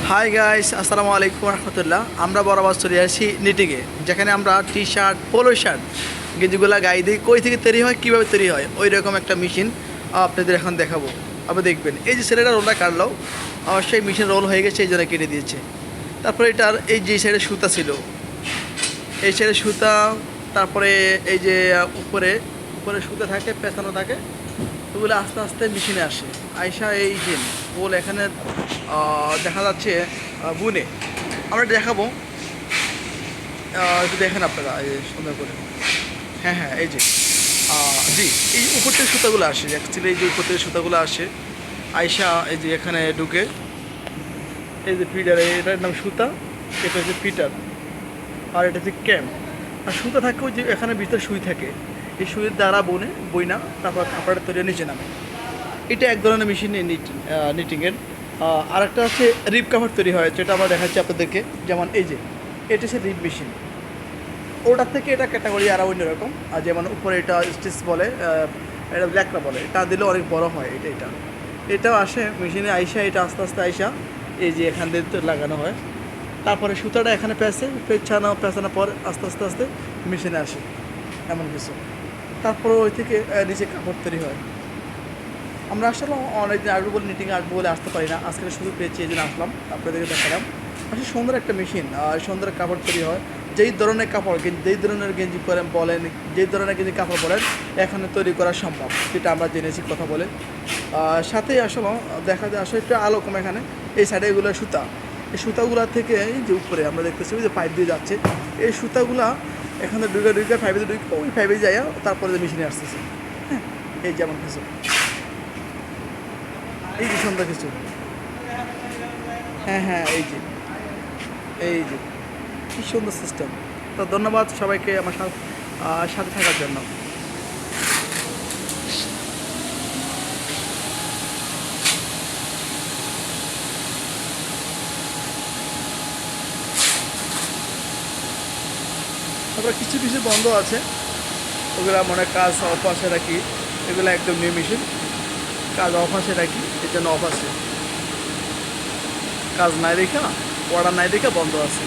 Hi guys, আসসালামু আলাইকুম রহমতুল্লাহ। আমরা বরাবর চলে আসি নিটিংয়ে, যেখানে আমরা টি শার্ট, পোলো শার্ট, গেঞ্জিগুলা গায়ে দিই। কই থেকে তৈরি হয়, কীভাবে তৈরি হয়, ওই রকম একটা মেশিন আপনাদের এখন দেখাবো। আপনি দেখবেন এই যে ছেলেটা রোলটা কাটলো, সেই মেশিন রোল হয়ে গেছে, এই জন্য কেটে দিয়েছে। তারপরে এটার এই যে সাইডে সুতা ছিল, এই সাইডে সুতা, তারপরে এই যে উপরে উপরে সুতা থাকে, পেঁচানো থাকে, ওগুলো আস্তে আস্তে মেশিনে আসে। আয়সা এই যে পোল এখানে দেখা যাচ্ছে বুনে। আমরা দেখাবো, একটু দেখেন আপনারা এই যে সুন্দর করে। হ্যাঁ হ্যাঁ, এই যে জি, এই উপর থেকে সুতাগুলো আসে, অ্যাকচুয়ালি এই যে উপর থেকে সুতাগুলো আসে আয়সা এই যে এখানে ঢুকে। এই যে ফিডার, এটার নাম সুতা, এটা হচ্ছে ফিটার, আর এটা হচ্ছে ক্যাম্প। আর সুতা থাকে ওই যে এখানে ভিতরে সুই থাকে, এই সুইয়ের দ্বারা বই না, তারপর কাপড়টা তৈরি নিচে নামে। এটা এক ধরনের মেশিন নিটিংয়ের। আর একটা হচ্ছে রিপ কাভার তৈরি হয়, যেটা আমরা দেখাচ্ছি আপনাদেরকে। যেমন এই যে এটা হচ্ছে রিপ মেশিন, ওটার থেকে এটা ক্যাটাগরি আর অন্যরকম। আর যেমন উপরে এটা স্টিচ বলে, এটা ব্ল্যাকরা বলে, এটা দিলে অনেক বড় হয়। এটাও আসে মেশিনে আইসা, এটা আস্তে আস্তে আইসা এই যে এখান দিয়ে লাগানো হয়। তারপরে সুতাটা এখানে পেঁচানোর পর আস্তে আস্তে আস্তে মেশিনে আসে, এমন কিছু। তারপরে ওই থেকে নিচে কাপড় তৈরি হয়। আমরা আসলে অনেকদিন আসবো বলে, নিটিংয়ে আসবো বলে আসতে পারি না, আজকে শুধু পেয়েছি, এই জন্য আসলাম, আপনাদেরকে দেখালাম। আসলে সুন্দর একটা মেশিন, সুন্দর কাপড় তৈরি হয়। যেই ধরনের কাপড়, যেই ধরনের গেঞ্জি পরেন বলেন, যেই ধরনের গেঞ্জি কাপড় বলেন, এখানে তৈরি করা সম্ভব, সেটা আমরা জেনেছি কথা বলে। সাথে আসলে দেখা যায় আসলে একটু আলোকম এখানে, এই সাইডে এগুলো সুতা, এই সুতাগুলা থেকে এই যে উপরে আমরা দেখতেছি যে পাইপ দিয়ে যাচ্ছে, এই সুতাগুলা এখানে ঢুকে পাইপে ঢুকে ওই পাইপে যাইয়া তারপরে যে মেশিনে আসতেছে। হ্যাঁ, এই যেমন কিছু, এই যে সুন্দর কিছু। হ্যাঁ হ্যাঁ, এই যে কি সুন্দর সিস্টেম। তো ধন্যবাদ সবাইকে আমার সাথে থাকার জন্য। তারপরে কিছু কিছু বন্ধ আছে, ওগুলা মনে কাজ অফ আছে নাকি, এগুলো একদম নিউ মেশিন, কাজ অফ আছে নাকি, এর জন্য অফ আছে, কাজ নাই দেখা, অর্ডার নাই দেখা বন্ধ আছে।